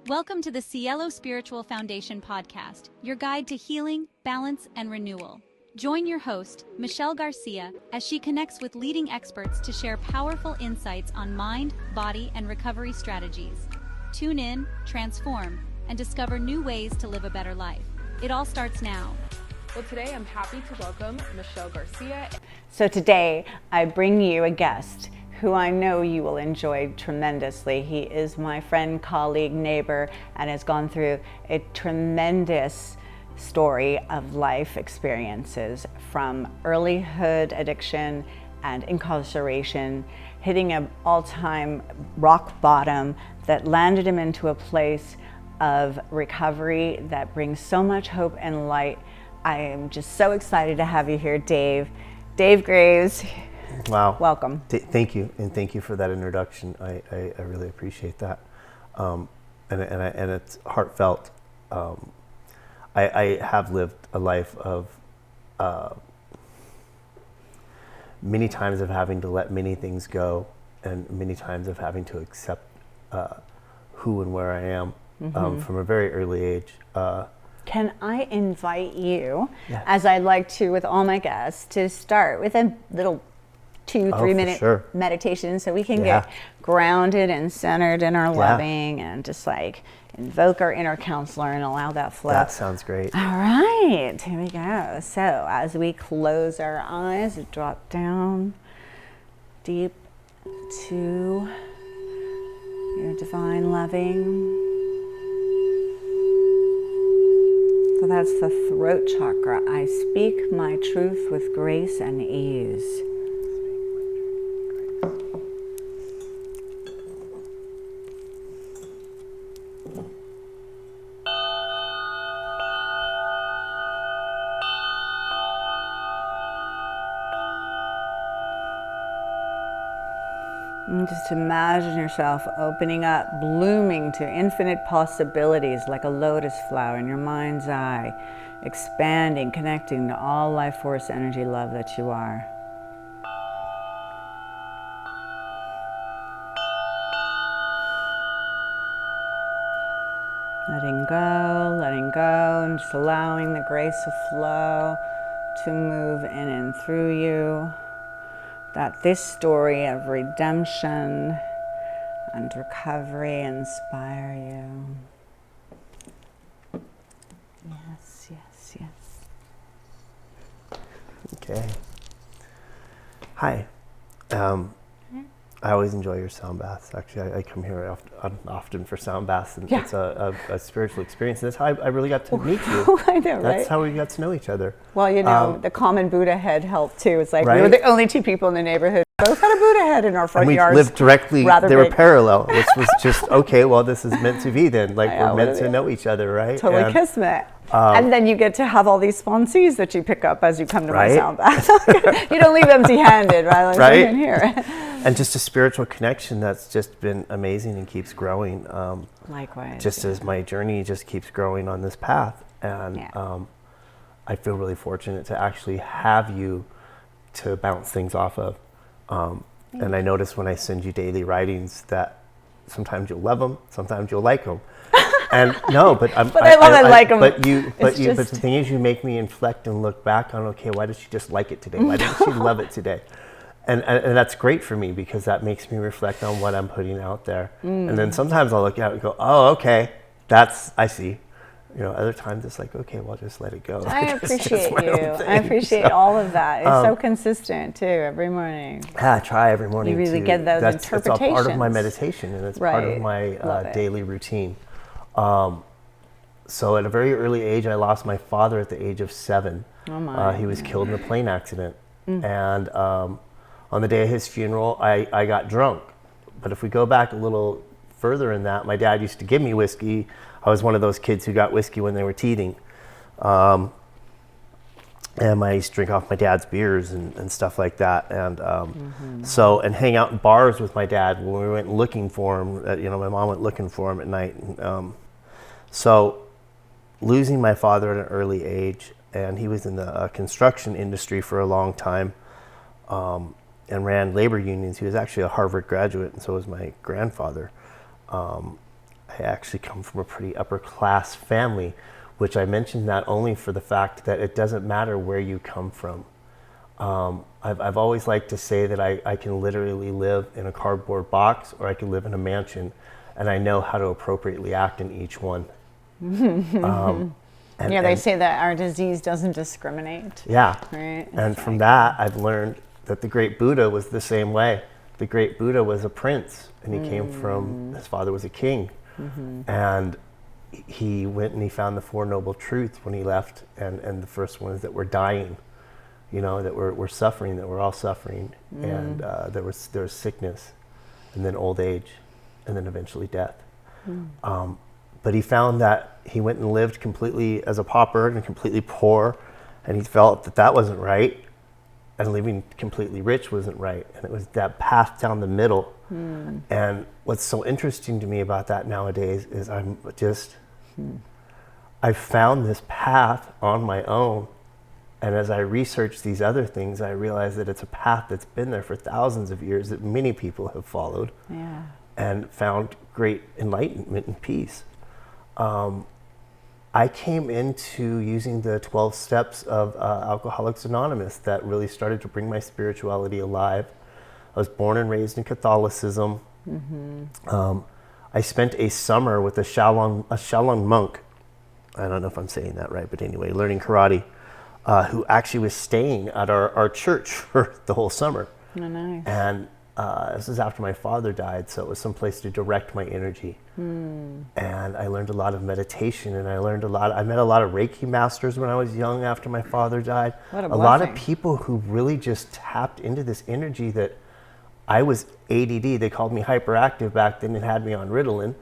Welcome to the Cielo Spiritual Foundation podcast, your guide to healing, balance, and renewal. Join your host, Michele Garcia, as she connects with leading experts to share powerful insights on mind, body, and recovery strategies. Tune in, transform, and discover new ways to live a better life. It all starts now. Well, today I'm happy to welcome Michele Garcia. So today I bring you a guest who I know you will enjoy tremendously. He is my friend, colleague, neighbor, and has gone through a tremendous story of life experiences, from earlyhood addiction and incarceration, hitting an all-time rock bottom that landed him into a place of recovery that brings so much hope and light. I am just so excited to have you here, Dave. Dave Graves. Wow. Welcome. Thank you, and thank you for that introduction. I really appreciate that, and it's heartfelt. I have lived a life of many times of having to let many things go, and many times of having to accept who and where I am from a very early age. Can I invite you, Yes. as I like to with all my guests, to start with a little 2-3 minute sure. meditation so we can Yeah. get grounded and centered in our loving and just like invoke our inner counselor and allow that flow. That sounds great. All right, here we go. So as we close our eyes, drop down deep to your divine loving. So that's the throat chakra. I speak my truth with grace and ease. And just imagine yourself opening up, blooming to infinite possibilities like a lotus flower in your mind's eye, expanding, connecting to all life force energy love that you are. Letting go, and just allowing the grace of flow to move in and through you. That this story of redemption and recovery inspire you. Yes, yes, yes. Okay. Hi. I always enjoy your sound baths. Actually, I come here often for sound baths, and it's a spiritual experience. And that's how I really got to meet you. I know, right? That's how we got to know each other. Well, you know, the common Buddha head helped too. It's like we were Right? the only two people in the neighborhood who both had a Buddha head in our front And we yards. lived directly, rather they were big. parallel. This was just, okay, well, this is meant to be then. Like, Yeah, we're meant to know each other, right? Totally And, kismet. And then you get to have all these sponsees that you pick up as you come to my Right? sound bath. You don't leave empty-handed, right? Like Right? in here. And just a spiritual connection that's just been amazing and keeps growing. Likewise. Just as my journey just keeps growing on this path. And I feel really fortunate to actually have you to bounce things off of. And I notice when I send you daily writings that sometimes you'll love them, sometimes you'll like them. And no, but I love and like 'em. But but It's the thing is, you make me inflect and look back on, okay, why did she just like it today? Why didn't she love it today? And that's great for me, because that makes me reflect on what I'm putting out there. And then sometimes I'll look at it and go, oh, okay, I see. You know, other times it's like, okay, well, just let it go. I appreciate my own you. thing. I appreciate all of that. It's so consistent too, every morning. Yeah, I try every morning. You really get those It's all part of my interpretations. meditation, and it's part Right. of Love my it. daily routine. So at a very early age, I lost my father at the age of 7. Oh my. He was killed in a plane accident. And on the day of his funeral, I got drunk. But if we go back a little further in that, my dad used to give me whiskey. I was one of those kids who got whiskey when they were teething. And I used to drink off my dad's beers and stuff like that. And and hang out in bars with my dad when we went looking for him. My mom went looking for him at night. And, so losing my father at an early age, and he was in the construction industry for a long time, and ran labor unions. He was actually a Harvard graduate, and so was my grandfather. I actually come from a pretty upper class family, which I mentioned that only for the fact that it doesn't matter where you come from. I've always liked to say that I can literally live in a cardboard box, or I can live in a mansion, and I know how to appropriately act in each one. They say that our disease doesn't discriminate. Yeah. Right. And from that, I've learned that the great Buddha was the same way. The great Buddha was a prince, and he came from, his father was a king. And he went and he found the Four Noble Truths when he left, and the first one is that we're dying, that we're suffering, that we're all suffering, and there was sickness, and then old age, and then eventually death. But he found that he went and lived completely as a pauper and completely poor, and he felt that that wasn't right, and living completely rich wasn't right, and it was that path down the middle. And what's so interesting to me about that nowadays is I found this path on my own, and as I research these other things, I realize that it's a path that's been there for thousands of years that many people have followed, and found great enlightenment and peace. I came into using the 12 steps of Alcoholics Anonymous that really started to bring my spirituality alive. I was born and raised in Catholicism. I spent a summer with a Shaolin monk. I don't know if I'm saying that right, but anyway, learning karate, who actually was staying at our church for the whole summer. Oh, nice. And this is after my father died, so it was some place to direct my energy. And I learned a lot of meditation, and I met a lot of Reiki masters when I was young after my father died. What a lot of blessing. people who really just tapped into this energy that I was ADD. They called me hyperactive back then and had me on Ritalin,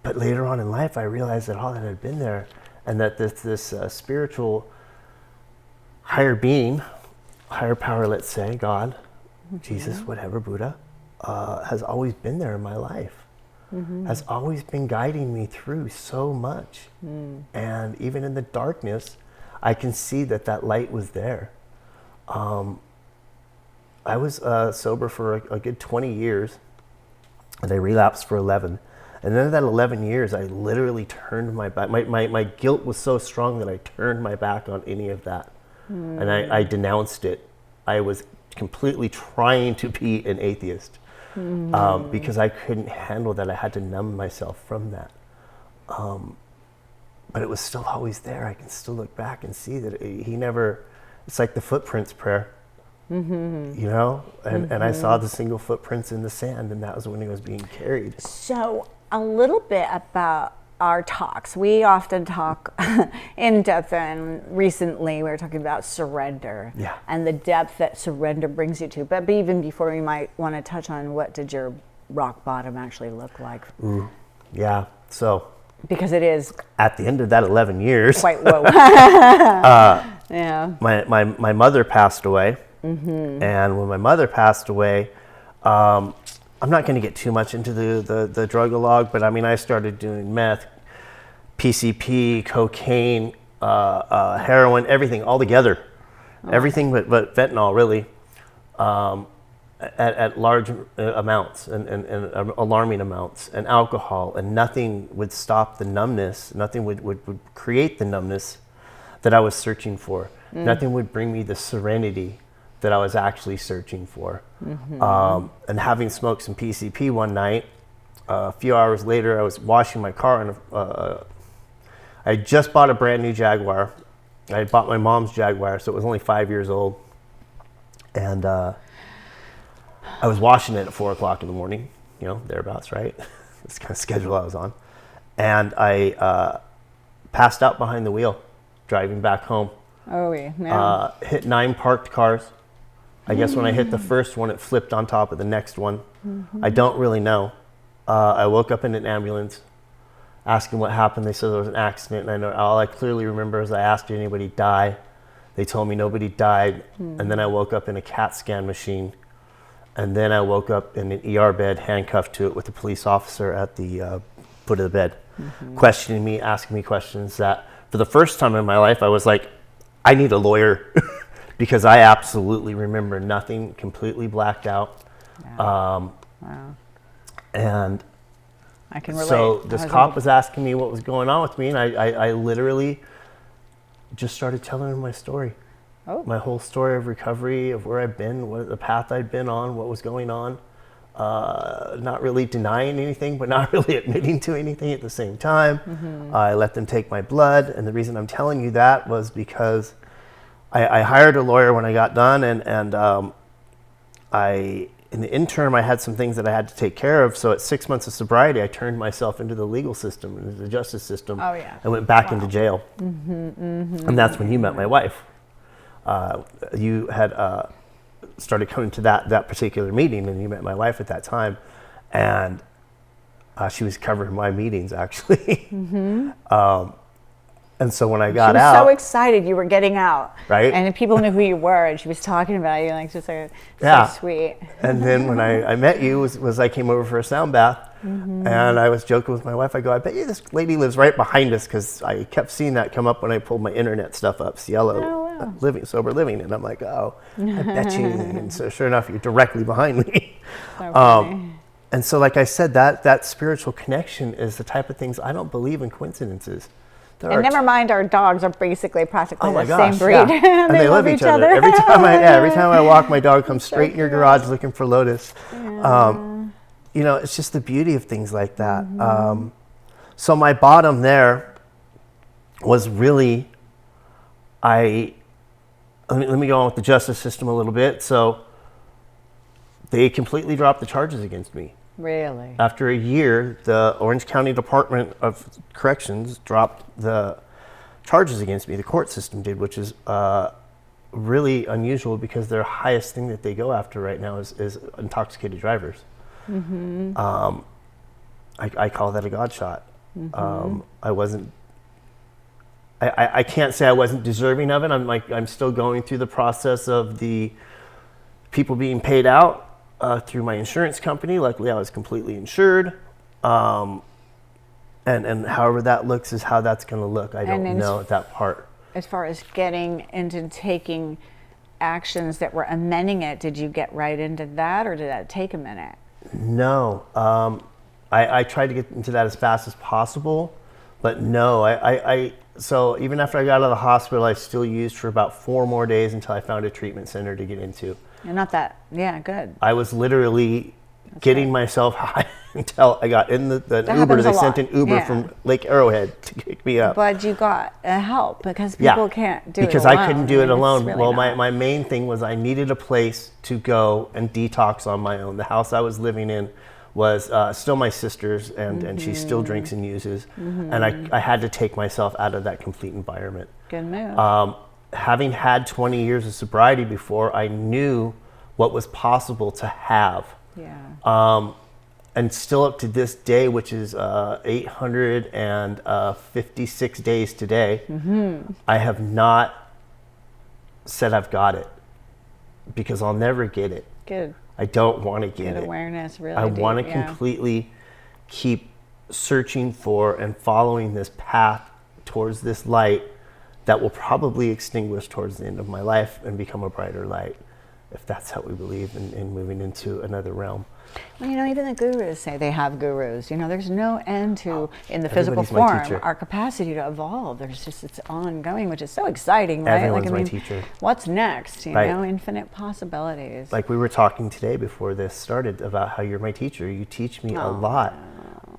but later on in life, I realized that all that had been there, and that this spiritual higher being, higher power, let's say, God, Jesus, whatever, Buddha, has always been there in my life, has always been guiding me through so much. And even in the darkness, I can see that light was there. I was sober for a good 20 years, and I relapsed for 11. And then in that 11 years, I literally turned my back. My guilt was so strong that I turned my back on any of that. And I denounced it. I was completely trying to be an atheist because I couldn't handle that. I had to numb myself from that. But it was still always there. I can still look back and see that he never, it's like the footprints prayer, and I saw the single footprints in the sand, and that was when he was being carried. So a little bit about our talks. We often talk in depth, and recently we were talking about surrender and the depth that surrender brings you to. But even before, we might want to touch on what did your rock bottom actually look like? Yeah, so. Because it is. At the end of that 11 years. Quite whoa. My mother passed away. And when my mother passed away, I'm not going to get too much into the drug-a-log, but I mean, I started doing meth, PCP, cocaine, heroin, everything all together. Everything but fentanyl, really, at large amounts and alarming amounts, and alcohol, and nothing would stop the numbness. Nothing would create the numbness that I was searching for. Nothing would bring me the serenity that I was actually searching for. And having smoked some PCP one night, a few hours later, I was washing my car, and I had just bought a brand new Jaguar. I had bought my mom's Jaguar, so it was only 5 years old. And I was washing it at 4 o'clock in the morning, thereabouts, right? That's the kind of schedule I was on. And I passed out behind the wheel, driving back home. Oh, yeah. Hit 9 parked cars. I guess when I hit the first one, it flipped on top of the next one. I don't really know. I woke up in an ambulance, asking what happened. They said there was an accident, and all I clearly remember is I asked, did anybody die? They told me nobody died, and then I woke up in a CAT scan machine, and then I woke up in an ER bed, handcuffed to it with a police officer at the foot of the bed, questioning me, asking me questions that, for the first time in my life, I was like, I need a lawyer. Because I absolutely remember nothing, completely blacked out. Wow. And I can relate. so this cop was asking me what was going on with me, and I literally just started telling him my story. Oh. My whole story of recovery, of where I've been, what the path I'd been on, what was going on. Not really denying anything, but not really admitting to anything at the same time. I let them take my blood, and the reason I'm telling you that was because I hired a lawyer when I got done, and in the interim, I had some things that I had to take care of. So at 6 months of sobriety, I turned myself into the legal system, into the justice system, and went back into jail. And that's when you met my wife. You had started coming to that particular meeting, and you met my wife at that time, and she was covering my meetings actually. And so when I got out, she was so excited you were getting out, right? And people knew who you were, and she was talking about you, like, just like, yeah, so sweet. And then when I met you was I came over for a sound bath, and I was joking with my wife. I go, I bet you this lady lives right behind us, because I kept seeing that come up when I pulled my internet stuff up, Cielo sober living, and I'm like, oh, I bet you. And so sure enough, you're directly behind me. So funny. And so, like I said, that spiritual connection is the type of things I don't believe in coincidences. And never mind, our dogs are basically practically the same breed. Yeah. And they love each other. Every time I walk, my dog comes straight in your garage looking for Lotus. You know, it's just the beauty of things like that. So my bottom there was really, let me go on with the justice system a little bit. So they completely dropped the charges against me. Really? After a year, the Orange County Department of Corrections dropped the charges against me. The court system did, which is really unusual, because their highest thing that they go after right now is intoxicated drivers. I call that a God shot. I can't say I wasn't deserving of it. I'm still going through the process of the people being paid out through my insurance company. Luckily, I was completely insured. And however that looks is how that's going to look. I don't know that part. As far as getting into taking actions that were amending it, did you get right into that, or did that take a minute? No. I tried to get into that as fast as possible, but no. So even after I got out of the hospital, I still used for about 4 more days until I found a treatment center to get into. You're not that, good. I was literally getting myself high until I got in the Uber. They sent an Uber from Lake Arrowhead to pick me up. But you got help, because people can't do it alone. Because I couldn't do it alone. Really well, my main thing was I needed a place to go and detox on my own. The house I was living in was still my sister's, and she still drinks and uses. And I had to take myself out of that complete environment. Good move. Having had 20 years of sobriety before, I knew what was possible to have. And still up to this day, which is 856 days today, I have not said I've got it, because I'll never get it. Good. I don't want to get it. Awareness, really. I want to completely keep searching for and following this path towards this light that will probably extinguish towards the end of my life and become a brighter light, if that's how we believe in moving into another realm. Well, even the gurus say they have gurus. There's no end to, in the physical form, our capacity to evolve. There's just, it's ongoing, which is so exciting, right? Everyone's my teacher. What's next? You know, infinite possibilities. Like we were talking today before this started about how you're my teacher. You teach me a lot.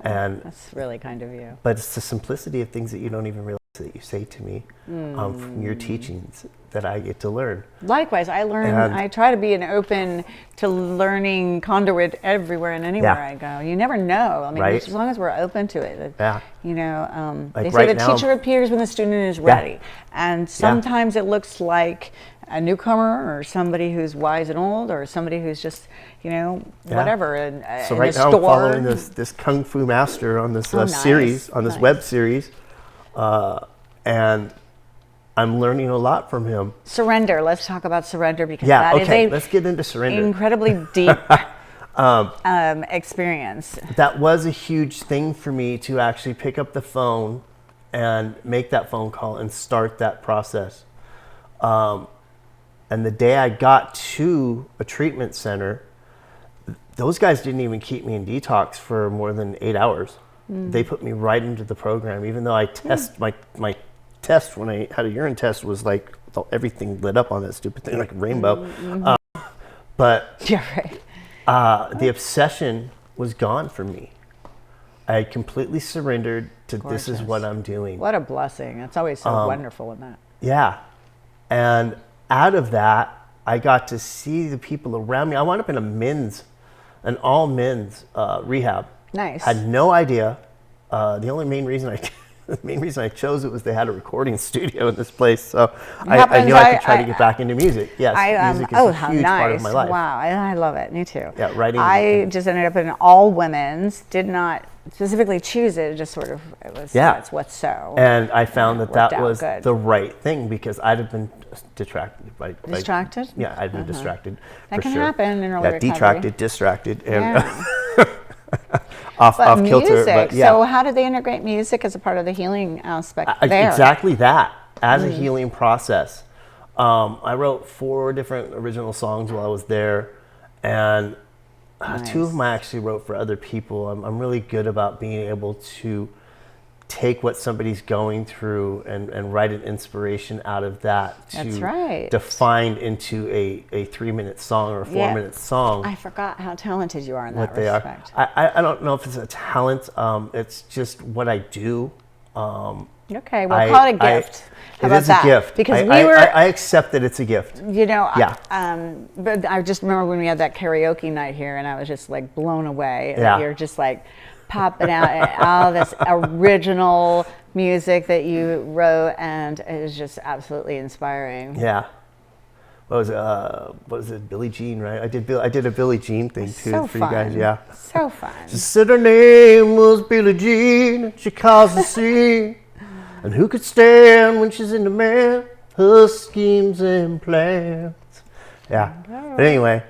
And that's really kind of you. But it's the simplicity of things that you don't even realize that you say to me from your teachings that I get to learn. Likewise, I learn. I try to be an open to learning conduit everywhere and anywhere I go. You never know. I mean, as long as we're open to it. Like they say the teacher appears when the student is ready, and sometimes it looks like a newcomer or somebody who's wise and old, or somebody who's just, whatever. So right now I'm following this Kung Fu master on this series, on this web series, and I'm learning a lot from him. Surrender. Let's talk about surrender, because that is let's get into surrender. Incredibly deep experience. That was a huge thing for me, to actually pick up the phone and make that phone call and start that process. And the day I got to a treatment center, those guys didn't even keep me in detox for more than 8 hours. They put me right into the program, even though I test my test when I had a urine test was like everything lit up on that stupid thing like a rainbow. But You're right. the obsession was gone from me. I completely surrendered to this is what I'm doing. What a blessing. It's always so wonderful in that. Yeah. And out of that, I got to see the people around me. I wound up in an all men's rehab. Nice. Had no idea. The main reason I chose it was they had a recording studio in this place. So I knew I could try to get back into music. Yes, music is a huge part of my life. Wow, I love it. Me too. Yeah, writing. I just ended up in an all women's. Did not specifically choose it. It just sort of it's what's so. And I found that was good. the right thing because I'd have been distracted. Distracted? Yeah, I'd been distracted. That can sure. happen in early recovery. Detracted, distracted, and Yeah. off kilter. Music. But yeah. So how did they integrate music as a part of the healing aspect there? Exactly that, as a healing process. I wrote 4 different original songs while I was there, and 2 of them I actually wrote for other people. I'm really good about being able to take what somebody's going through and write an inspiration out of that to define into a 3-minute song or a 4-minute song. I forgot how talented you are in that respect. I don't know if it's a talent. It's just what I do. Okay, well, call it a gift. How about that? It is a gift. Because I accept that it's a gift. You know, yeah. But I just remember when we had that karaoke night here, and I was just like blown away. Yeah. You're just like popping out all this original music that you wrote, and it was just absolutely inspiring. Yeah. What was it? Billie Jean, right? I did a Billie Jean thing too so for fun. you guys. Yeah. So fun. She said her name was Billie Jean. She caused the scene. And who could stand when she's in demand? Her schemes and plans. Yeah. But anyway.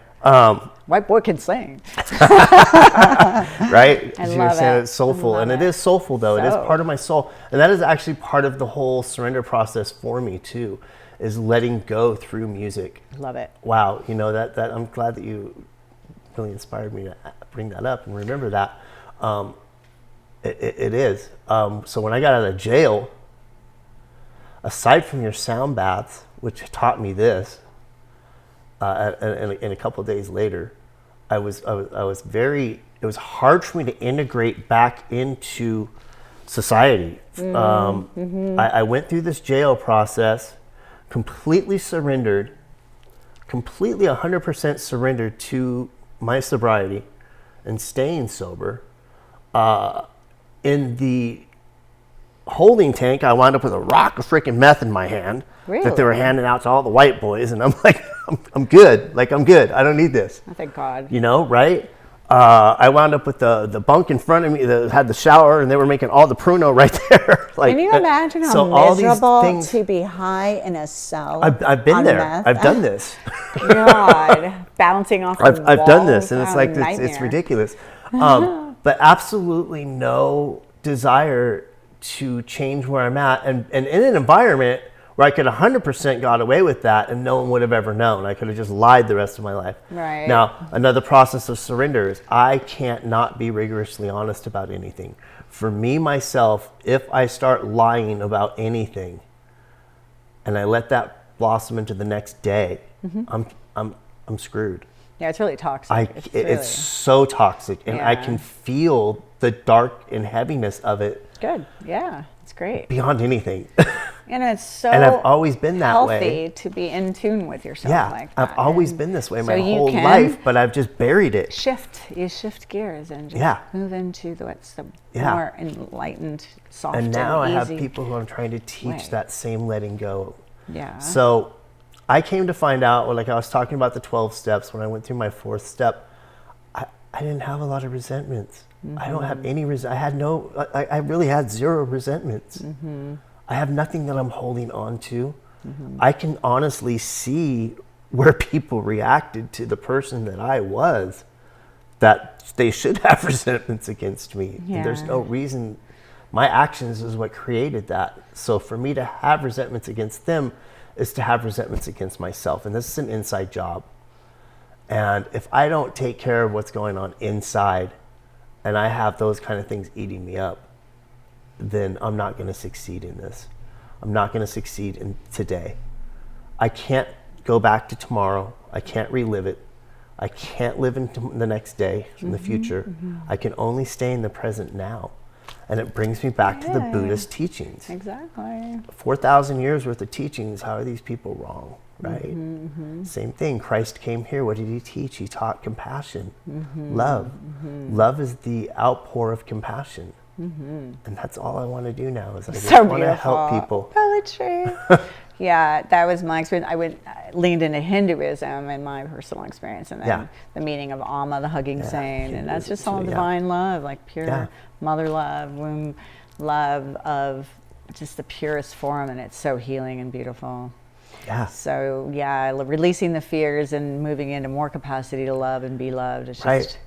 White boy can sing. Right? I you love saying it. It's soulful. And it is soulful, though. It is part of my soul. And that is actually part of the whole surrender process for me, too, is letting go through music. Love it. Wow. You know, that I'm glad that you really inspired me to bring that up and remember that. It is. So when I got out of jail, aside from your sound baths, which taught me this, and a couple of days later, it was hard for me to integrate back into society. I went through this jail process, completely surrendered, completely 100% surrendered to my sobriety and staying sober. In the holding tank, I wound up with a rock of freaking meth in my hand that they were handing out to all the white boys, and I'm like, I'm good. Like, I'm good. I don't need this. Oh, thank God. You know, right? I wound up with the bunk in front of me that had the shower, and they were making all the pruno right there. Like, can you imagine how miserable to be high in a cell? I've been there. Meth? I've done this. God, bouncing off. I've done this, and it's like it's ridiculous. But absolutely no desire to change where I'm at, and in an environment where I could 100% got away with that and no one would have ever known. I could have just lied the rest of my life. Right. Now, another process of surrender is I can't not be rigorously honest about anything. For me, myself, if I start lying about anything and I let that blossom into the next day, I'm screwed. Yeah, it's really toxic. It's so toxic, and I can feel the dark and heaviness of it. Good. Yeah, it's great. Beyond anything. And it's so and I've always been that healthy way. To be in tune with yourself like that. I've always been this way my so whole life, but I've just buried it. You shift gears and just move into what's the more enlightened, soft, and now and I easy have people who I'm trying to teach that same letting go. Yeah. So I came to find out, like I was talking about the 12 steps, when I went through my 4th step, I didn't have a lot of resentments. I don't have any I really had 0 resentments. I have nothing that I'm holding on to. I can honestly see where people reacted to the person that I was, that they should have resentments against me. Yeah. And there's no reason. My actions is what created that. So for me to have resentments against them is to have resentments against myself. And this is an inside job. And if I don't take care of what's going on inside, and I have those kind of things eating me up, then I'm not going to succeed in this. I'm not going to succeed in today. I can't go back to tomorrow. I can't relive it. I can't live into the next day in the future. I can only stay in the present now. And it brings me back to the Buddhist teachings. Exactly. 4,000 years worth of teachings. How are these people wrong, right? Same thing. Christ came here. What did he teach? He taught compassion, love. Love is the outpour of compassion. And that's all I want to do now is I just want to help people. Poetry. Yeah, that was my experience. I leaned into Hinduism in my personal experience, and then the meaning of Amma, the hugging saint, and that's just all divine love, like pure mother love, womb love of just the purest form, and it's so healing and beautiful. Yeah. So releasing the fears and moving into more capacity to love and be loved is just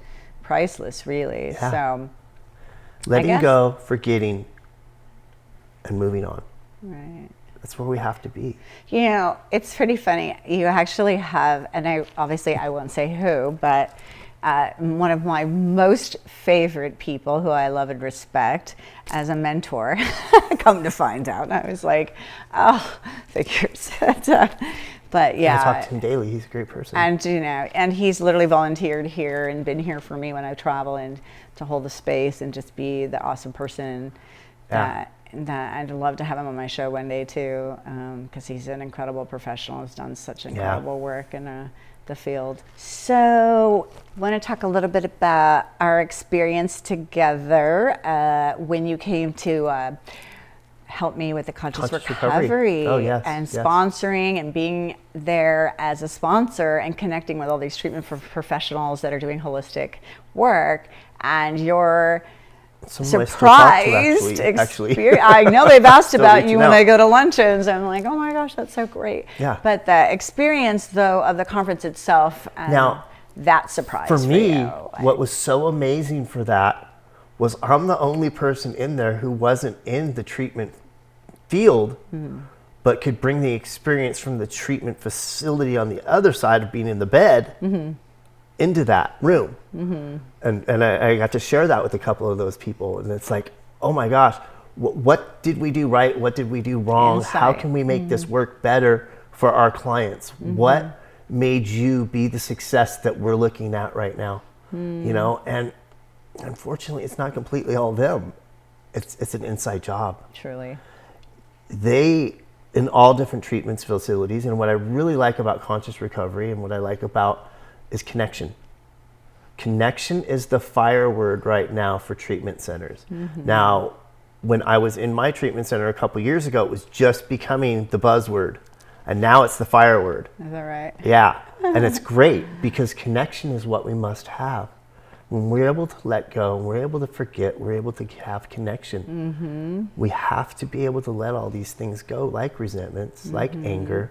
priceless, really. Yeah. So letting go, forgetting, and moving on. Right. That's where we have to be. You know, it's pretty funny. You actually have, and I won't say who, but one of my most favorite people who I love and respect as a mentor, come to find out. I was like, oh, figures. But yeah. I talk to him daily. He's a great person. And, you know, and he's literally volunteered here and been here for me when I travel and to hold the space and just be the awesome person that I'd love to have him on my show one day too, because he's an incredible professional. He's done such incredible work in the field. So I want to talk a little bit about our experience together when you came to help me with the conscious recovery. Oh, yes, and sponsoring and being there as a sponsor and connecting with all these treatment professionals that are doing holistic work. And your surprised experience. I know they've asked about you when they go to luncheons. I'm like, oh my gosh, that's so great. Yeah. But the experience, though, of the conference itself, now, that surprise for me, what was so amazing for that was I'm the only person in there who wasn't in the treatment field, but could bring the experience from the treatment facility on the other side of being in the bed into that room. And I got to share that with a couple of those people. And it's like, oh my gosh, what did we do right? What did we do wrong? How can we make this work better for our clients? What made you be the success that we're looking at right now? You know, and unfortunately, it's not completely all them. It's an inside job. Truly. They, in all different treatments facilities, and what I really like about conscious recovery and what I like about is connection. Connection is the fire word right now for treatment centers. Now, when I was in my treatment center a couple years ago, it was just becoming the buzzword. And now it's the fire word. Is that right? Yeah. And it's great because connection is what we must have. When we're able to let go, we're able to forget, we're able to have connection. We have to be able to let all these things go, like resentments, like anger,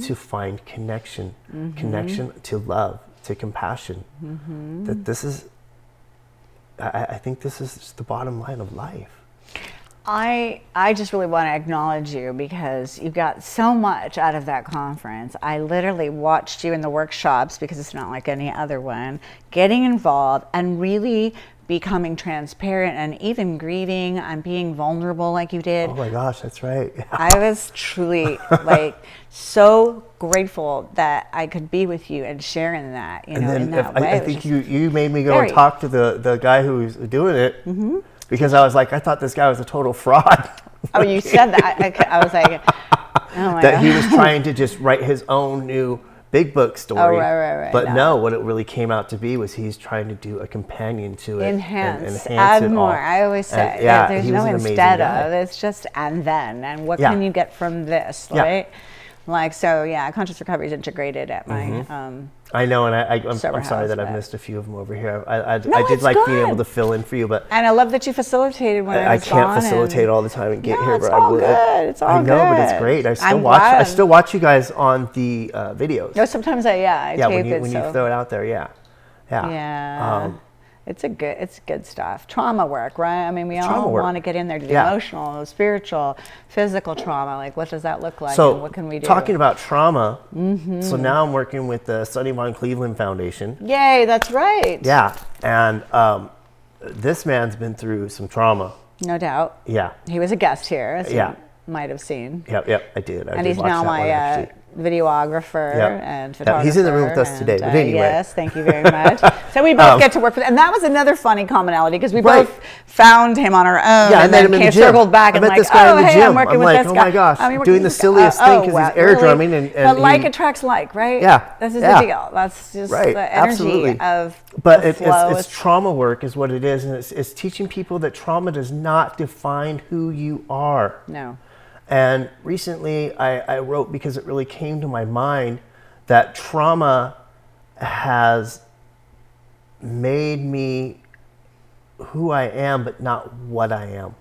to find connection. Connection to love, to compassion. That this is, I think this is the bottom line of life. I just really want to acknowledge you because you got so much out of that conference. I literally watched you in the workshops, because it's not like any other one, getting involved and really becoming transparent and even grieving and being vulnerable like you did. Oh my gosh, that's right. I was truly like so grateful that I could be with you and sharing that, you know, in that way. I think you made me go and talk to the guy who was doing it. Because I was like, I thought this guy was a total fraud. Oh, you said that. I was like, oh my God. He was trying to just write his own new big book story. Oh, right. But no, what it really came out to be was he's trying to do a companion to it. Enhance add it more. all. I always say, there's no instead of. It's just and then. And what can you get from this, right? Like, so conscious recovery is integrated at my I know, and I'm sorry that I've missed a few of them over here. I did like being able to fill in for you, but and I love that you facilitated when I was can't facilitate all the time and get here. It's all good. It's all good. I know, but it's great. I still watch you guys on the videos. No, sometimes I tape when you throw it out there, yeah. It's good stuff. Trauma work, right? I mean, we Trauma all work. want to get in there to do Yeah. emotional, spiritual, physical trauma. Like, what does that look like? So and what can we do? talking about trauma, so now I'm working with the Sonny Von Cleveland Foundation. Yay, that's right. Yeah, and this man's been through some trauma. No doubt. Yeah. He was a guest here, as Yeah. you might have seen. Yep, I did. And he's now my videographer Yep. and photographer. He's in the room with us today, but anyway. Yes, thank you very much. So we both get to work with, and that was another funny commonality because we both found him on our own. Yeah, and I met then him in the came gym. circled back I and met like, this guy in the hey, gym. I'm working I'm with like, this oh guy. my gosh, I'm working doing with the this guy. silliest thing 'cause he's air really? drumming and but like he- attracts like, right? Yeah, This is yeah. the deal. That's just Right, the energy absolutely. of But the flow. it's trauma work is what it is, and it's teaching people that trauma does not define who you are. No. And recently I wrote, because it really came to my mind, that trauma has made me who I am, but not what I am.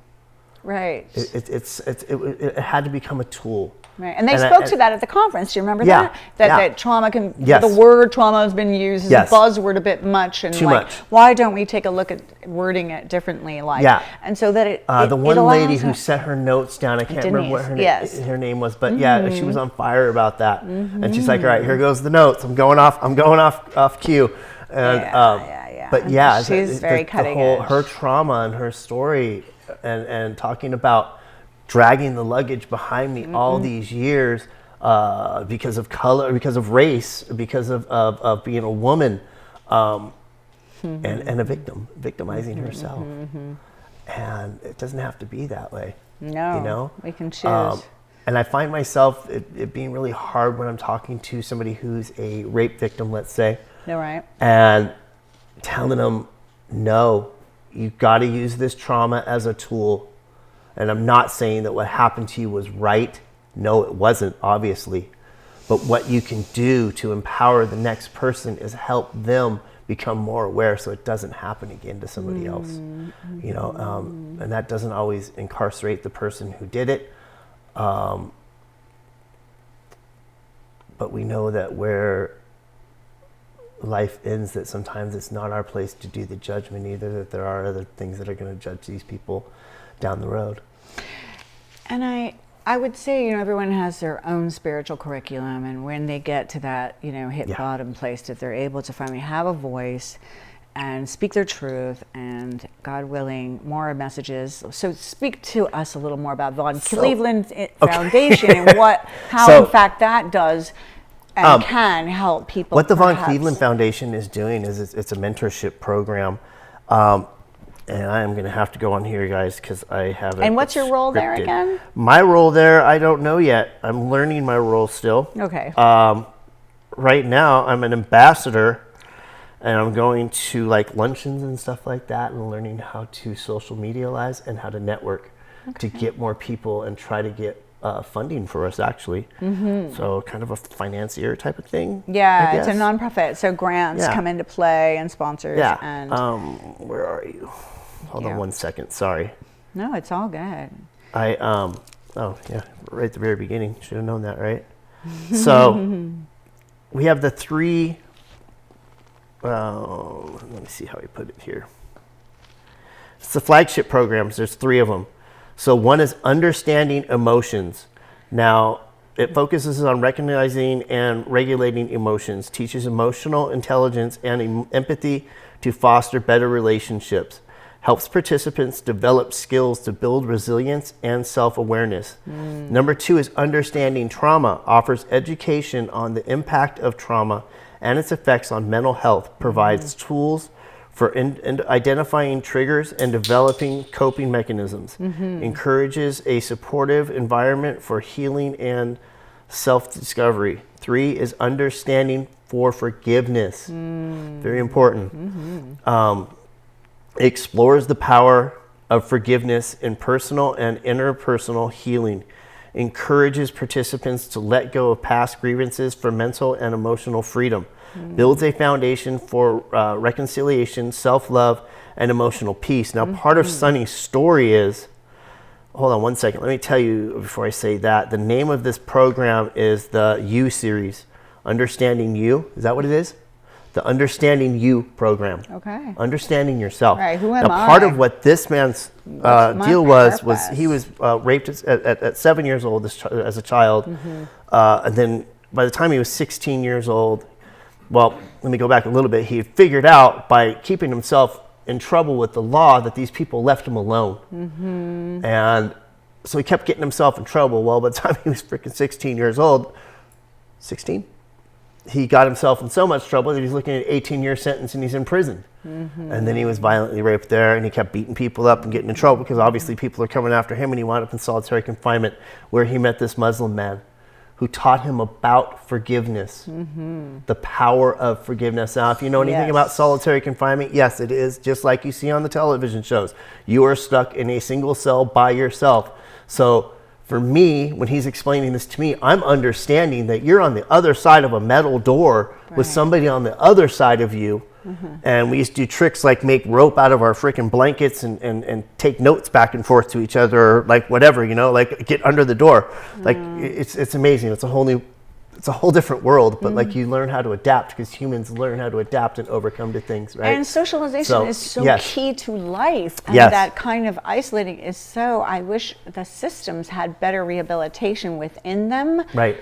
Right. It had to become a tool. Right. And they spoke to that at the conference. Do you remember Yeah, that? That yeah. that trauma can, Yes. the word trauma has been used as Yes. a buzzword a bit much. And Too like, much. why don't we take a look at wording it differently? Like, Yeah. And so that it The one allows lady who us- set her notes down, I can't remember what Denise, her yes. name was, but yeah, she was on fire about that. And she's like, all right, here goes the notes. I'm going off cue. And, Yeah. But yeah, She's very cutting edge. her trauma and her story and talking about dragging the luggage behind me all these years because of color, because of race, because of being a woman, and a victimizing herself. And it doesn't have to be that way. No, you know, we can choose. And I find myself it being really hard when I'm talking to somebody who's a rape victim, let's say. No, right. And telling them, no, you've got to use this trauma as a tool. And I'm not saying that what happened to you was right. No, it wasn't, obviously. But what you can do to empower the next person is help them become more aware so it doesn't happen again to somebody else. You know, and that doesn't always incarcerate the person who did it. But we know that where life ends, that sometimes it's not our place to do the judgment either, that there are other things that are going to judge these people down the road. And I would say, you know, everyone has their own spiritual curriculum, and when they get to that, you know, hit bottom place, that they're able to finally have a voice and speak their truth, and God willing, more messages. So speak to us a little more about Von Cleveland Foundation and how in fact that does and can help people. What the Von perhaps. Cleveland Foundation is doing is it's a mentorship program. And I am going to have to go on here, guys, because I haven't. And what's your role there scripted. again? My role there, I don't know yet. I'm learning my role still. Okay. Right now, I'm an ambassador, and I'm going to like luncheons and stuff like that, and learning how to social medialize and how to network to get more people and try to get funding for us, actually. So kind of a financier type of thing. Yeah, I it's a guess. nonprofit, so grants come into play and sponsors. Yeah. And Where are you? Hold on 1 second. Sorry. no, it's all good. Oh yeah, right at the very beginning. Should have known that, right? So we have the three. Let me see how we put it here. It's the flagship programs. There's three of them. So one is understanding emotions. Now it focuses on recognizing and regulating emotions, teaches emotional intelligence and empathy to foster better relationships. Helps participants develop skills to build resilience and self-awareness. Number two is understanding trauma, offers education on the impact of trauma and its effects on mental health, provides tools for identifying triggers and developing coping mechanisms, encourages a supportive environment for healing and self-discovery. Three is understanding for forgiveness. Very important. Explores the power of forgiveness in personal and interpersonal healing, encourages participants to let go of past grievances for mental and emotional freedom, builds a foundation for reconciliation, self-love, and emotional peace. Now, part of Sonny's story is, hold on 1 second, let me tell you before I say that, the name of this program is the You series, Understanding You. Is that what it is? the Understanding You program. Okay. Understanding yourself. Right, who am now, part I? of what this man's What's my deal was purpose? he was raped at 7 years old as a child. And then by the time he was 16 years old, well, let me go back a little bit. He figured out by keeping himself in trouble with the law that these people left him alone. And so he kept getting himself in trouble. Well, by the time he was freaking 16 years old, 16? He got himself in so much trouble that he's looking at an 18-year sentence and he's in prison. And then he was violently raped there, and he kept beating people up and getting in trouble because obviously people are coming after him, and he wound up in solitary confinement where he met this Muslim man who taught him about forgiveness, the power of forgiveness. Now, if you know anything about solitary confinement, yes, it is just like you see on the television shows. You are stuck in a single cell by yourself. So for me, when he's explaining this to me, I'm understanding that you're on the other side of a metal door with somebody on the other side of you. And we used to do tricks like make rope out of our freaking blankets and take notes back and forth to each other, or like whatever, you know, like get under the door. Like it's amazing. It's a whole different world, but like you learn how to adapt because humans learn how to adapt and overcome to things, right? And socialization is so key to life. And that kind of isolating is so, I wish the systems had better rehabilitation within them. Right.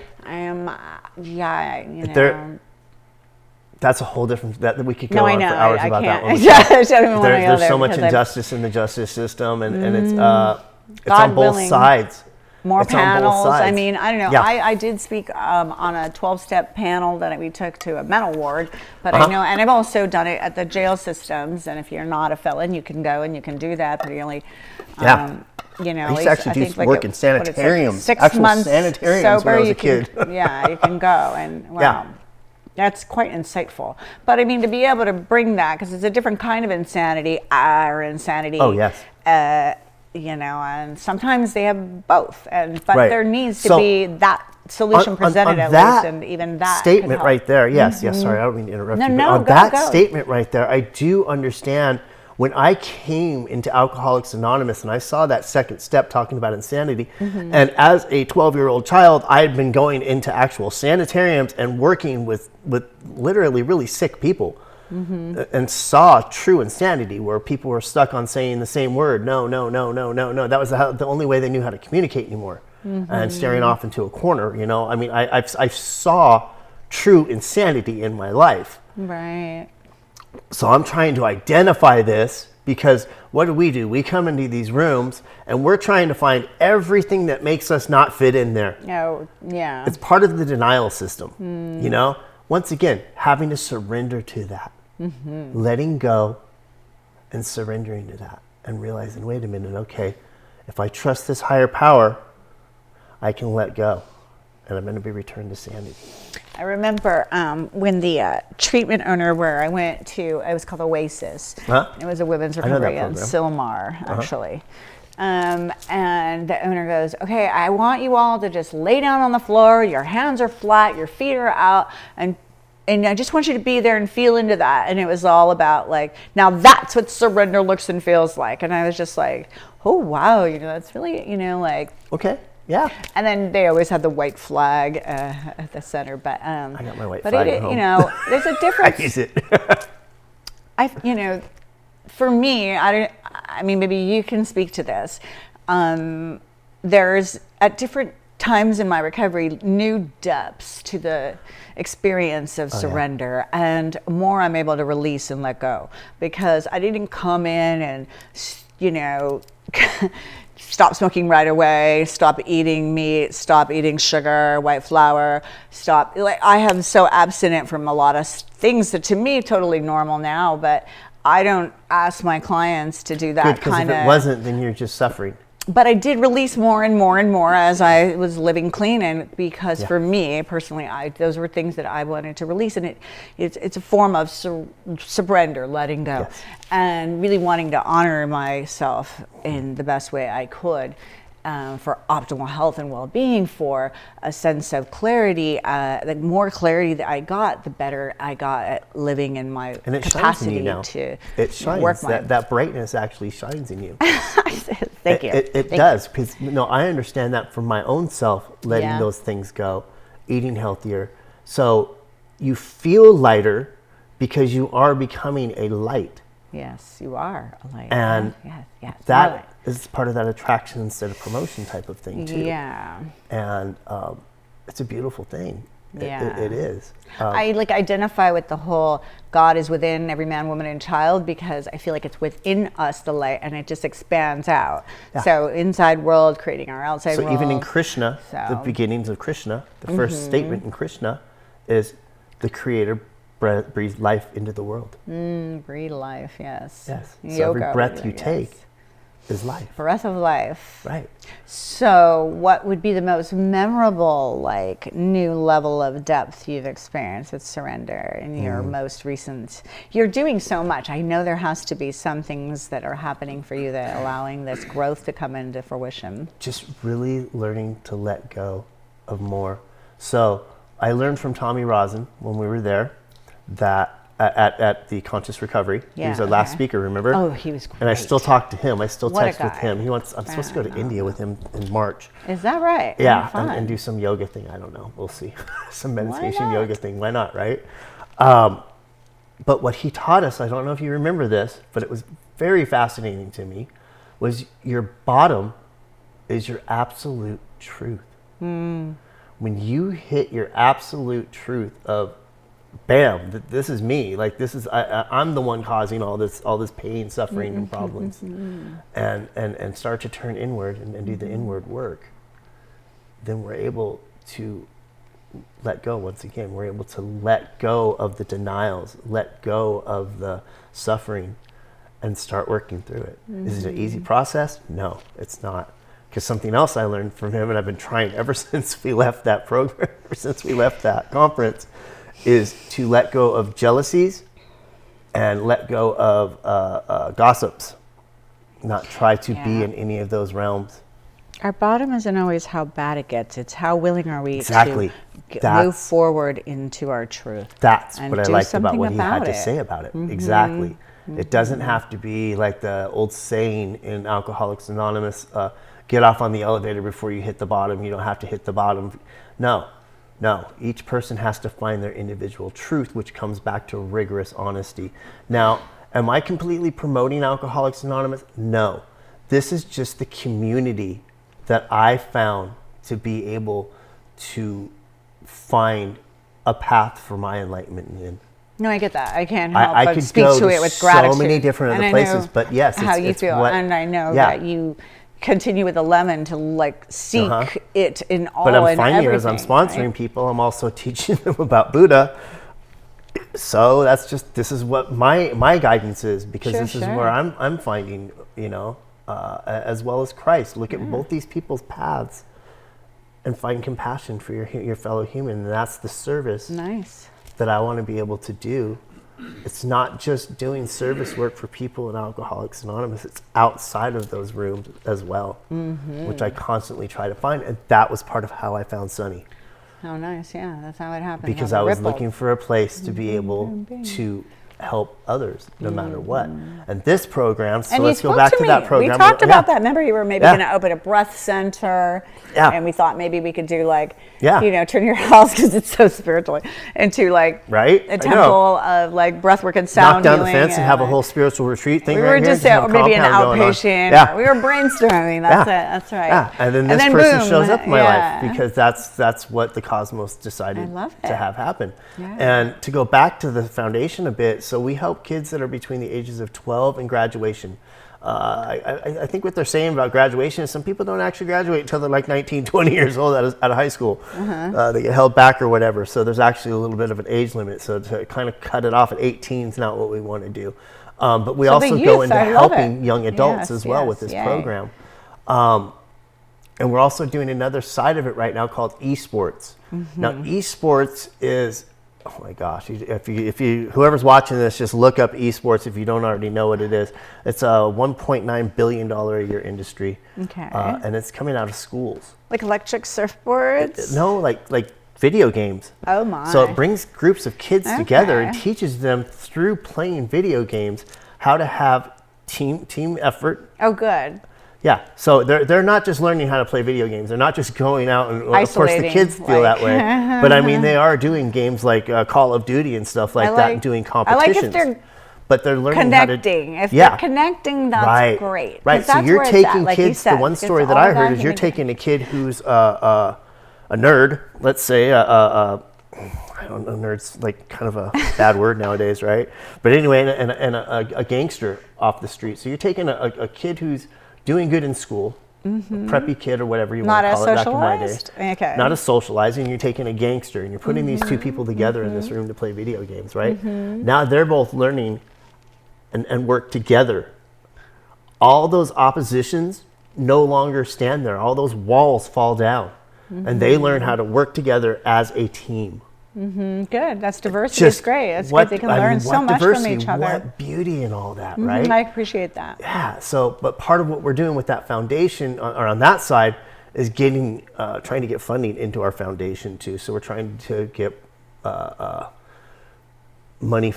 That's a whole different, that we could go on for hours about that one. There's so much injustice in the justice system, and it's on both sides. More panels. I mean, I don't know. Yeah. I did speak on a 12-step panel that we took to a mental ward, but I know, and I've also done it at the jail systems. And if you're not a felon, you can go and you can do that. But you only, you know, I used to actually do work in sanitariums. 6 months sanitariums sober, when I was a kid. You can go, and wow. That's quite insightful. But I mean, to be able to bring that, because it's a different kind of insanity, or insanity. Oh, yes. You know, and sometimes they have both. But there needs to be that solution presented at least, and even that statement right there. Yes, sorry, I don't mean to interrupt you. No, on that statement right there, I do understand. When I came into Alcoholics Anonymous and I saw that second step talking about insanity, and as a 12-year-old child, I had been going into actual sanitariums and working with literally really sick people, and saw true insanity where people were stuck on saying the same word, no. That was the only way they knew how to communicate anymore, and staring off into a corner, you know. I mean, I saw true insanity in my life. Right. So I'm trying to identify this, because what do? We come into these rooms and we're trying to find everything that makes us not fit in there. Oh, yeah. It's part of the denial system, you know? Once again, having to surrender to that, letting go and surrendering to that, and realizing, wait a minute, okay, if I trust this higher power, I can let go, and I'm going to be returned to sanity. I remember when the treatment owner where I went to, it was called Oasis. It was a women's recovery in Silmar, actually. And the owner goes, okay, I want you all to just lay down on the floor. Your hands are flat, your feet are out, and I just want you to be there and feel into that. And it was all about like, now that's what surrender looks and feels like. And I was just like, oh, wow, you know, that's really, you know, like. Okay. Yeah. And then they always had the white flag at the center, but I got my white flag at home. You know, there's a difference. I use it. you know, for me, I mean, maybe you can speak to this. There's at different times in my recovery new depths to the experience of surrender, and more I'm able to release and let go, because I didn't come in and, you know, stop smoking right away, stop eating meat, stop eating sugar, white flour, like I am so abstinent from a lot of things that to me totally normal now, but I don't ask my clients to do that kind of. Because if it wasn't, then you're just suffering. But I did release more and more and more as I was living clean, and because for me personally, those were things that I wanted to release, and it's a form of surrender, letting go, and really wanting to honor myself in the best way I could. For optimal health and well-being, for a sense of clarity. The more clarity that I got, the better I got at living in my capacity to work. That brightness actually shines in you. Thank you. It does, because I understand that from my own self, letting those things go, eating healthier. So you feel lighter because you are becoming a light. Yes, you are a light. And yes, that is part of that attraction instead of promotion type of thing too. Yeah. And it's a beautiful thing. Yeah. It is. I like identify with the whole God is within every man, woman, and child, because I feel like it's within us, the light, and it just expands out. Yeah. So inside world creating our outside world. So even in Krishna, the So- beginnings of Krishna, the first statement in Krishna is the Creator breathes life into the world. Breathe life, yes. Yes. So Yoga, every breath really, you take is life. breath of life. Right. So what would be the most memorable, like, new level of depth you've experienced with surrender in your most recent? You're doing so much. I know there has to be some things that are happening for you that are allowing this growth to come into fruition. Just really learning to let go of more. So I learned from Tommy Rosen when we were there that at the Conscious Recovery. He was our last speaker, remember? Oh, he was great. And I still talk to him. I still What a text with guy. him. I'm supposed to go to India with him in March. Is that right? Yeah, Fun. and do some yoga thing. I don't know. We'll see. Some meditation not? yoga thing. Why not, right? But what he taught us, I don't know if you remember this, but it was very fascinating to me, was your bottom is your absolute truth. When you hit your absolute truth of, bam, this is me. Like, this is I'm the one causing all this pain, suffering, and problems, and start to turn inward and do the inward work. Then we're able to let go once again. We're able to let go of the denials, let go of the suffering, and start working through it. Is it an easy process? No, it's not. Because something else I learned from him, and I've been trying ever since we left that program, ever since we left that conference, is to let go of jealousies and let go of gossips, not try to be in any of those realms. Our bottom isn't always how bad it gets. It's how willing are we Exactly. to move forward into our truth. That's and what I do liked about something what he had about to it. say about it. Exactly. It doesn't have to be like the old saying in Alcoholics Anonymous, get off on the elevator before you hit the bottom. You don't have to hit the bottom. No. Each person has to find their individual truth, which comes back to rigorous honesty. Now, am I completely promoting Alcoholics Anonymous? No. This is just the community that I found to be able to find a path for my enlightenment in. No, I get that. I can't help I but could speak go to it with gratitude. so many different And other I know places, but yes, how you it's feel, what, and I know that you continue with the lemon to like seek it in all. But I'm and finding as I'm everything, sponsoring right? people, I'm also teaching them about Buddha. So this is what my guidance is, because this is where I'm finding, as well as Christ. Look at both these people's paths and find compassion for your fellow human. And that's the service that I want to be able to do. It's not just doing service work for people in Alcoholics Anonymous. It's outside of those rooms as well, which I constantly try to find. And that was part of how I found Sunny. Oh, nice. Yeah, that's how it happened. Because I was looking for a place to be able to help others no matter what. And this program, so let's go back to that program. We talked about that. Remember, you were maybe going to open a breath center. Yeah. And we thought maybe we could do turn your house, because it's so spiritual, into a temple of breath work and sound knock down healing, the fence and have a whole spiritual retreat thing. We right were here, just have a maybe an compound going on. outpatient. Yeah. We were brainstorming. That's it. That's right. Yeah. And then this person boom, shows up in my life, because that's what the cosmos decided to have happen. Yeah. And to go back to the foundation a bit, so we help kids that are between the ages of 12 and graduation. I think what they're saying about graduation is some people don't actually graduate until they're like 19, 20 years old out of high school. They get held back or whatever. So there's actually a little bit of an age limit. So to kind of cut it off at 18 is not what we want to do. But we also go into helping young adults as well with this program. And we're also doing another side of it right now called esports. Now, esports is, oh my gosh, if you whoever's watching this, just look up esports if you don't already know what it is. It's a $1.9 billion a year industry. Okay. And it's coming out of schools. Like electric surfboards? No, like video games. Oh my. So it brings groups of kids together and teaches them through playing video games how to have team effort. Oh, good. Yeah, so they're not just learning how to play video games. They're not just going out and, of course, the Isolating, kids feel that way. But I mean, they are doing games like Call of Duty and stuff like that, and doing competitions. I like if they're but they're learning connecting. how to. If they're connecting, that's great. Right. So you're taking kids. The one story that I heard is you're taking a kid who's a nerd. Let's say I don't know, nerd's like kind of a bad word nowadays, right? But anyway, and a gangster off the street. So you're taking a kid who's doing good in school, a preppy kid or whatever you want to call it back in my day. Okay. Not as socializing. You're taking a gangster and you're putting these two people together in this room to play video games, right? Now they're both learning and work together. All those oppositions no longer stand there. All those walls fall down. And they learn how to work together as a team. Good. That's diversity. It's great. It's good. They can learn so much from each other. What beauty in all that, right? I appreciate that. Yeah. So, but part of what we're doing with that foundation, or on that side, is trying to get funding into our foundation too. So we're trying to get money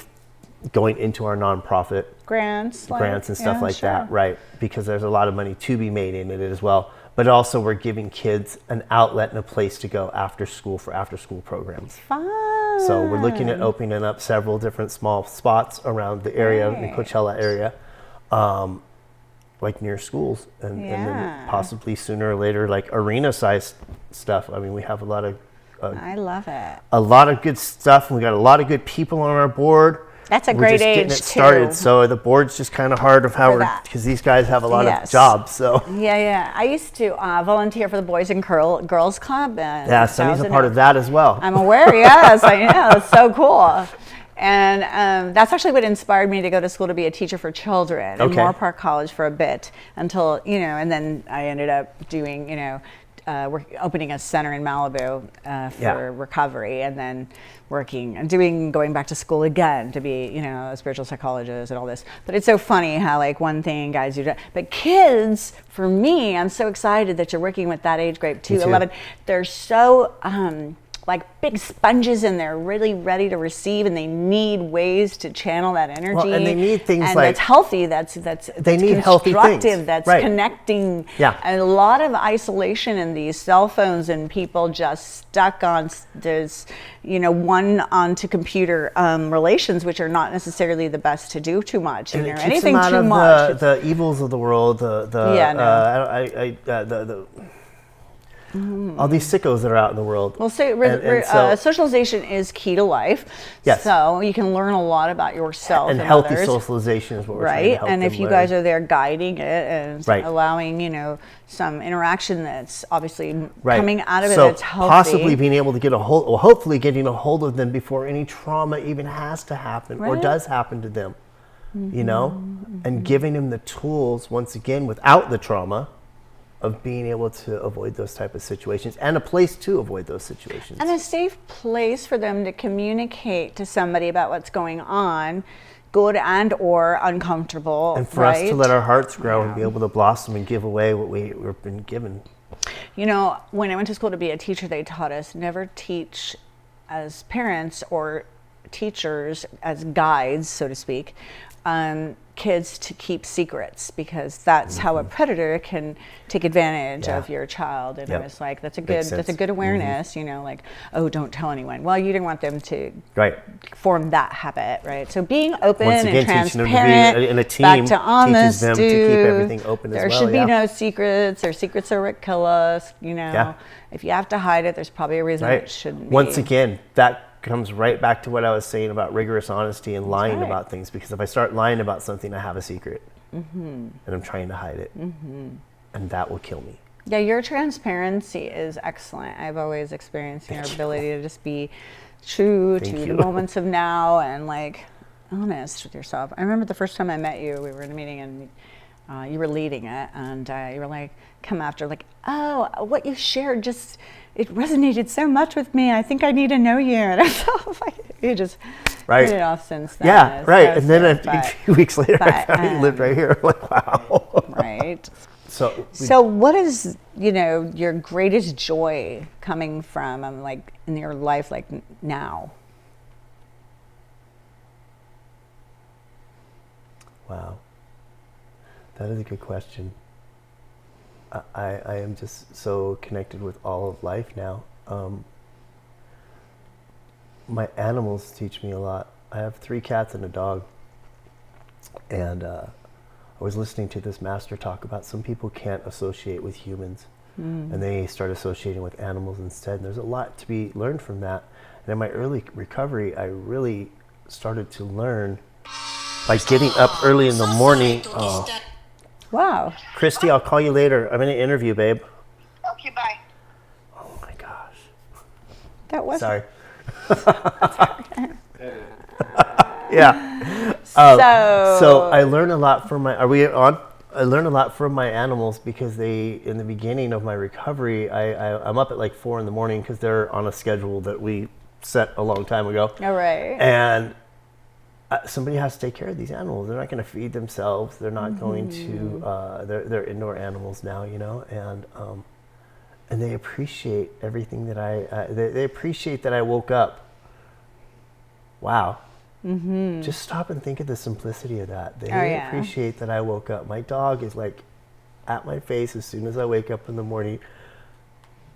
going into our nonprofit grants and stuff like that, right? Because there's a lot of money to be made in it as well. But also we're giving kids an outlet and a place to go after school for after school programs. Fun. So we're looking at opening up several different small spots around the area, the Coachella area, like near schools, and then possibly sooner or later like arena size stuff. I mean, we have a lot of I love it. A lot of good stuff, and we got a lot of good people on our board. That's a great age, getting it started, so the board's just kind of hard of how because these guys have a lot of jobs. So I used to volunteer for the Boys and Girls Club. Sonny's a part of that as well. I'm aware. Yes, I know. It's so cool. And that's actually what inspired me to go to school to be a teacher for children at Moore Park College for a bit until and then I ended up doing we're opening a center in Malibu for recovery, and then going back to school again to be, a spiritual psychologist and all this. But it's so funny how like one thing guys do, but kids, for me, I'm so excited that you're working with that age group too. 11. They're so like big sponges, and they're really ready to receive, and they need ways to channel that energy. Well, and they need things and like that's healthy. That's they need healthy things. That's connecting. A lot of isolation in these cell phones, and people just stuck on there's one onto computer relations, which are not necessarily the best to do too much. And it keeps anything them out too of much. The evils of the world. All these sickos that are out in the world. Well, socialization is key to life. Yes. So you can learn a lot about yourself and healthy others. socialization is what we're trying to help and if you guys are there guiding it and allowing some interaction that's obviously coming out of it that's healthy. Possibly being able to get hopefully getting a hold of them before any trauma even has to happen or does happen to them. And giving them the tools once again without the trauma of being able to avoid those type of situations, and a place to avoid those situations. And a safe place for them to communicate to somebody about what's going on, good and or uncomfortable. And for us to let our hearts grow and be able to blossom and give away what we've been given. When I went to school to be a teacher, they taught us never teach as parents or teachers as guides, so to speak, kids to keep secrets, because that's how a predator can take advantage of your child. And I was like, that's a good awareness, like, don't tell anyone. Well, you didn't want them to form that habit, right? So being open and transparent, in a team, back to honest, teaches them to keep everything open there should be no secrets. Their secrets are what kill us, If you have to hide it, there's probably a reason it shouldn't be. Once again, that comes right back to what I was saying about rigorous honesty and lying about things, because if I start lying about something, I have a secret and I'm trying to hide it, and that will kill me. Yeah, your transparency is excellent. I've always experienced your ability to just be true to the moments of now and like honest with yourself. I remember the first time I met you, we were in a meeting and you were leading it, and you were like, come after, like, what you shared it resonated so much with me. I think I need to know you. And I felt like you just hit it off since then. Yeah, right. And then a few weeks later, I found you lived right here. I'm like, wow. Right. So what is, your greatest joy coming from, like, in your life, like, now? Wow. That is a good question. I am just so connected with all of life now. My animals teach me a lot. I have 3 cats and a dog. And I was listening to this master talk about some people can't associate with humans. And they start associating with animals instead. And there's a lot to be learned from that. And in my early recovery, I really started to learn by getting up early in the morning. Oh. Wow. Christy, I'll call you later. I'm in an interview, babe. Okay, bye. Oh my gosh. That was Sorry. Yeah. So I learned a lot from my. Are we on? I learned a lot from my animals because they, in the beginning of my recovery, I'm up at like 4 in the morning because they're on a schedule that we set a long time ago. All right. And somebody has to take care of these animals. They're not going to feed themselves. They're not going to. They're indoor animals now, you know, and they appreciate everything that they appreciate that I woke up. Wow. Just stop and think of the simplicity of that. They appreciate that I woke up. My dog is like at my face as soon as I wake up in the morning,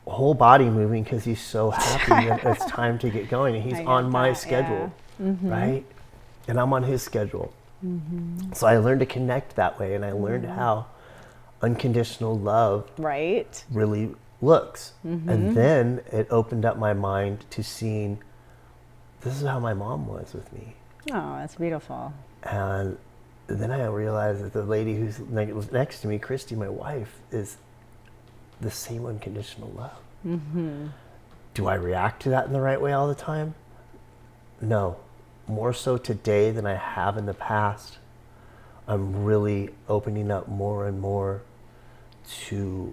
whole body moving because he's so happy that it's time to get going. And he's on my schedule, right? And I'm on his schedule. So I learned to connect that way, and I learned how unconditional love really looks. And then it opened up my mind to seeing this is how my mom was with me. Oh, that's beautiful. And then I realized that the lady who's next to me, Christy, my wife, is the same unconditional love. Do I react to that in the right way all the time? No. More so today than I have in the past. I'm really opening up more and more to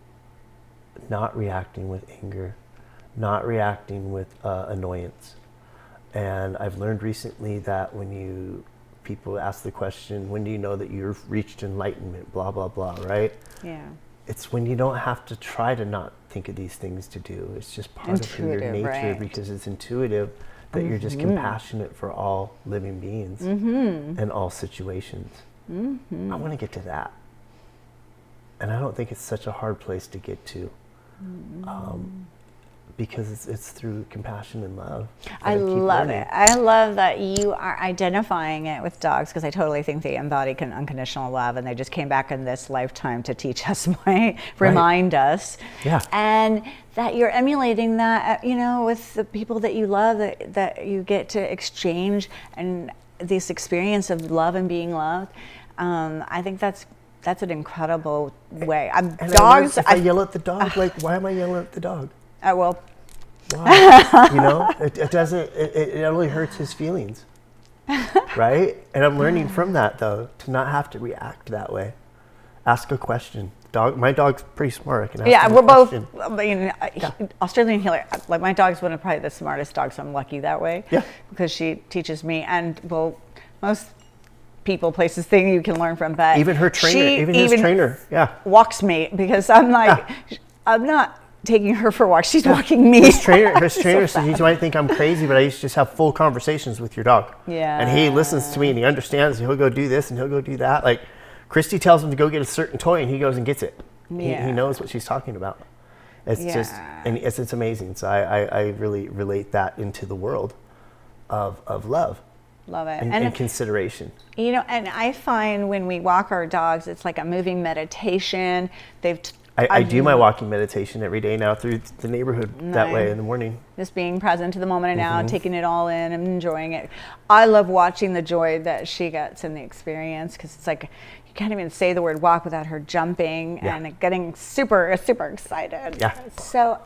not reacting with anger, not reacting with annoyance. And I've learned recently that when people ask the question, when do you know that you've reached enlightenment, blah, blah, blah, right? Yeah. It's when you don't have to try to not think of these things to do. It's just part of your nature because it's intuitive that you're just compassionate for all living beings in all situations. I want to get to that. And I don't think it's such a hard place to get to. Because it's through compassion and love. I love it. I love that you are identifying it with dogs because I totally think they embody unconditional love, and they just came back in this lifetime to teach us, remind us. Yeah. And that you're emulating that, you know, with the people that you love, that you get to exchange and this experience of love and being loved. I think that's an incredible way. Dogs. If I yell at the dog, like, why am I yelling at the dog? Well, wow. You know, it doesn't. It only hurts his feelings, right? And I'm learning from that though to not have to react that way. Ask a question. My dog's pretty smart. I can ask him a question. Both. I mean, Australian Healer. Like my dog's one of probably the smartest dogs, so I'm lucky that way. Yeah. Because she teaches me, and most people, places, thing you can learn from. But even her trainer, his trainer, walks me because I'm like, I'm not taking her for walks. She's walking me. His trainer says, you might think I'm crazy, but I used to just have full conversations with your dog. Yeah. And he listens to me and he understands. He'll go do this and he'll go do that. Like Christy tells him to go get a certain toy and he goes and gets it. Yeah. He knows what she's talking about. It's just, and it's amazing. So I really relate that into the world of love. Love it. And consideration. You know, and I find when we walk our dogs, it's like a moving meditation. I do my walking meditation every day now through the neighborhood that way in the morning. Just being present to the moment and now, taking it all in and enjoying it. I love watching the joy that she gets in the experience because it's like you can't even say the word walk without her jumping and getting super, super excited. Yeah. So,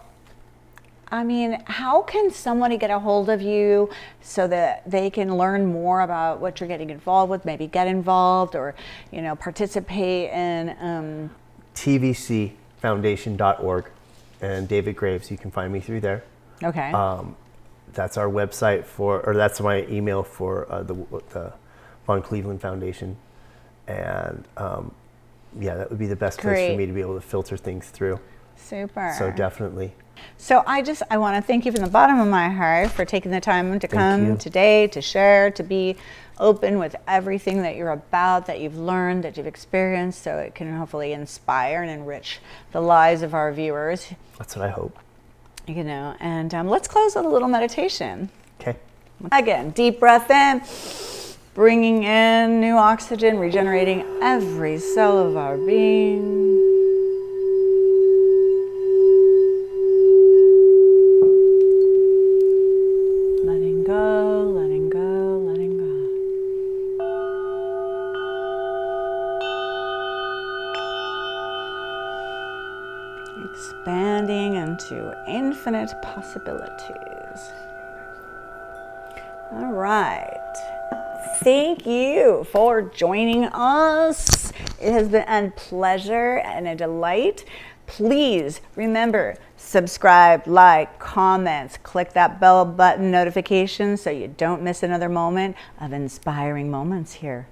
I mean, how can somebody get a hold of you so that they can learn more about what you're getting involved with, maybe get involved or, you know, participate in tvcfoundation.org and David Graves. You can find me through there. Okay. That's our website or that's my email for the Von Cleveland Foundation. And that would be the best place for me to be able to filter things through. Super. So definitely. So I want to thank you from the bottom of my heart for taking the time to come you. today, to share, to be open with everything that you're about, that you've learned, that you've experienced, so it can hopefully inspire and enrich the lives of our viewers. That's what I hope. You know, and let's close with a little meditation. Okay. Again, deep breath in, bringing in new oxygen, regenerating every cell of our being. Letting go, letting go, letting go. Expanding into infinite possibilities. All right. Thank you for joining us. It has been a pleasure and a delight. Please remember, subscribe, like, comments, click that bell button notification so you don't miss another moment of inspiring moments here.